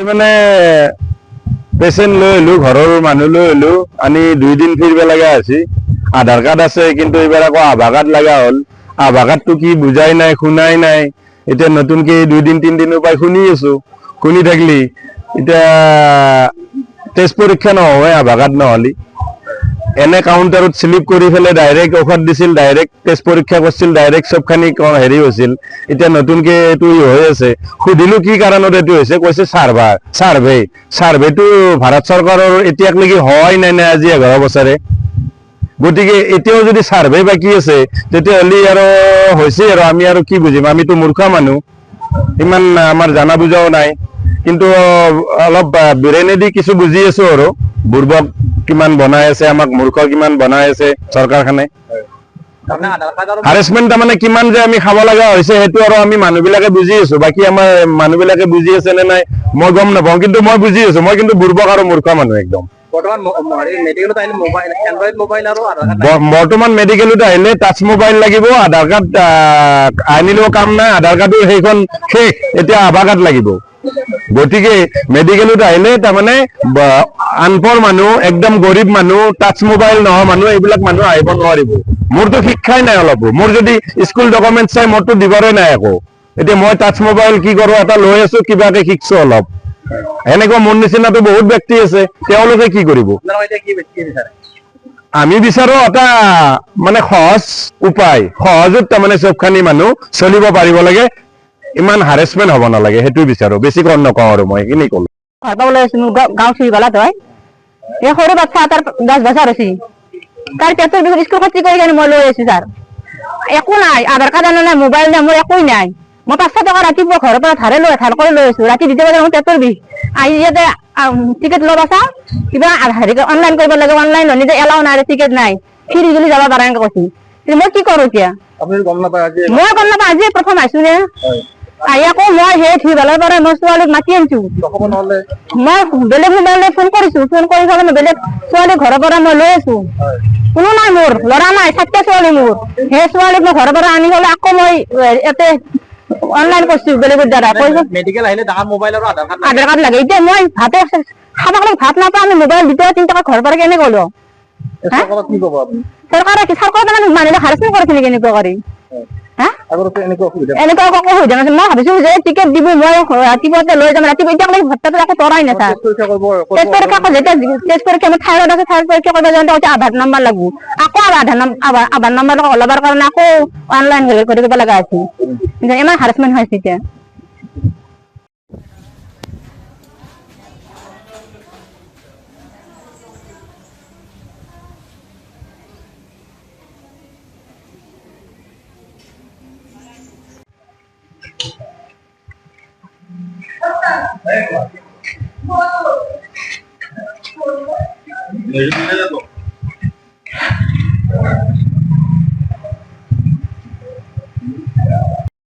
মানে পেচেণ্ট লৈ আহিলো, ঘৰৰ মানুহ লৈ আহিলো, আনি 2 দিন ফিৰিব লগা হৈছে। আধাৰ কাৰ্ড আছে, কিন্তু এইবাৰ আকৌ আভা কাৰ্ড লগা হ'ল। আভা কাৰ্ডটো কি বুজাই নাই, শুনাই নাই। এতিয়া নতুনকে 2 দিন 3 দিনৰ পৰা শুনি আছো, শুনি থাকলি এতিয়া টেষ্ট পৰীক্ষা নহয় আভা কাৰ্ড নহলি। এনে কাউণ্টাৰত স্লিপ কৰি পেলাই ডাইৰেক্ট ঔষধ দিছিল, ডাইৰেক্ট টেষ্ট পৰীক্ষা কৰিছিল, ডাইৰেক্ট চবখানি হেৰি হৈছিল। এতিয়া নতুনকে এইটো হৈ আছে। সুধিলো কি কাৰণত এইটো হৈছে, কৈছে চাৰ্ভেটো ভাৰত চৰকাৰৰ এতিয়ালৈকে হোৱাই নাই নে আজি 11 বছৰে। গতিকে এতিয়াও যদি চাৰ্ভে বাকী আছে তেতিয়াহ'লে আৰু হৈছে আৰু আমি আৰু কি বুজিম, আমিতো মূৰ্খা মানুহ, ইমান আমাৰ জানা বুজাও নাই। কিন্তু অলপ ব্ৰেনেদি কিছু বুজি আছো আৰু বুৰ্বক কিমান বনাই আছে, আমাক মূৰ্খ কিমান বনাই আছে চৰকাৰখনে। হাৰেছমেণ্ট তাৰমানে কিমান যে আমি খাব লগা হৈছে সেইটো আৰু আমি মানুহবিলাকে বুজি আছো। বাকী আমাৰ মানুহবিলাকে বুজি আছে নে নাই মই গম নাপাওঁ, কিন্তু মই বুজি আছো। মই কিন্তু বুৰ্বক আৰু মূৰ্খ মানুহ একদম। বৰ্তমান মেডিকেলত আহিলে টাচ মোবাইল লাগিব, আধাৰ কাৰ্ড আনিলেও কাম নাই, আধাৰ কাৰ্ডো সেইখন শেষ, এতিয়া আভা কাৰ্ড লাগিব। গতিকে মেডিকেলত আহিলে তাৰমানে আনপঢ় মানুহ, একদম গৰীব মানুহ, টাচ মোবাইল নোহোৱা মানুহ, এইবিলাক মানুহ আহিব নোৱাৰিব। মোৰতো শিক্ষাই নাই অলপো, মোৰ যদি স্কুল ডকুমেণ্ট চাই মোৰতো দিবৰে নাই একো। এতিয়া মই টাচ মোবাইল কি কৰো এটা লৈ আছো, কিবাকে শিকছো অলপ। এনেকুৱা মোৰ নিচিনাতো বহুত ব্যক্তি আছে, তেওঁলোকে কি কৰিব? আমি বিচাৰো এটা মানে সহজ উপায়, সহজত তাৰমানে চবখানি মানুহ চলিব পাৰিব লাগে, ইমান হাৰেছমেণ্ট হ'ব নালাগে, সেইটো বিচাৰো। বেছি কম নকওঁ আৰু মই কিনি ক'লো। গাঁও চুইবালা তই এই সৰু বাচ্চা তাৰ 10 বছৰ হৈছে, তাৰ পেটৰ বিষ স্কুল খতি কৰি কেনে মই লৈ আছো। ছাৰ একো নাই, আধাৰ কাৰ্ড আনা নাই, মোবাইল নাই, মোৰ একোই নাই। মই 500 টকা ৰাতিপুৱা ঘৰৰ পৰা ধাৰ কৰি লৈ আছো। ৰাতি 2 বজাত মোৰ পেটৰ বিষ, আহি ইয়াতে টিকেট ল'ব চাওঁ, কিবা হেৰি অনলাইন কৰিব লাগে, অনলাইন নিজে এলাও নাই, টিকেট নাই, ফিৰি গলি যাব পাৰা এনেকে কৈছে। মই কি কৰো এতিয়া? মই গম নাপাওঁ, আজি প্ৰথম আহিছো নে। আহি আকৌ মই সেই ধুইবালাৰ পৰা মই ছোৱালীক মাতি আনিছো। মই বেলেগ মোবাইললৈ ফোন কৰিছো, ফোন কৰি পেলাই মই বেলেগ ছোৱালী ঘৰৰ পৰা মই লৈ আছো। কোনো নাই, মোৰ ল'ৰা নাই, 7টা ছোৱালী মোৰ। সেই ছোৱালীক মই ঘৰৰ পৰা আনি হলে আকৌ মই ইয়াতে অনলাইন কৰিছো বেলেগৰ দ্বাৰা। মেডিকেল আহিলে মোবাইল আৰু আধাৰ কাৰ্ড লাগে। এতিয়া মই ভাতে খাব লাগে, ভাত নাপাওঁ, আমি মোবাইল 2 3 টকা ঘৰৰ পৰা কেনে গলো। চৰকাৰে মানুহে হাৰেছমেণ্ট কৰিছে নেকি এনেকুৱা কৰি? এনেকুৱা একো অসুবিধা নাছিল। মই ভাবিছো যে টিকেট দিব, মই ৰাতিপুৱাতে লৈ যাম, ৰাতিপুৱা এতিয়ালৈকে ভত্তাটো একো তৰাই নাই। ছাৰ টেষ্ট পৰীক্ষা মই থাইৰয়ড আছে, থাইৰয়ড পৰীক্ষা কৰিব যাওঁতে আধাৰ নাম্বাৰ লাগব, আকৌ আধাৰ নাম্বাৰ ওলাবৰ কাৰণে আকৌ অনলাইন কৰিব লগা আছে। ইমান হাৰেছমেণ্ট হৈছে এতিয়া। Hey,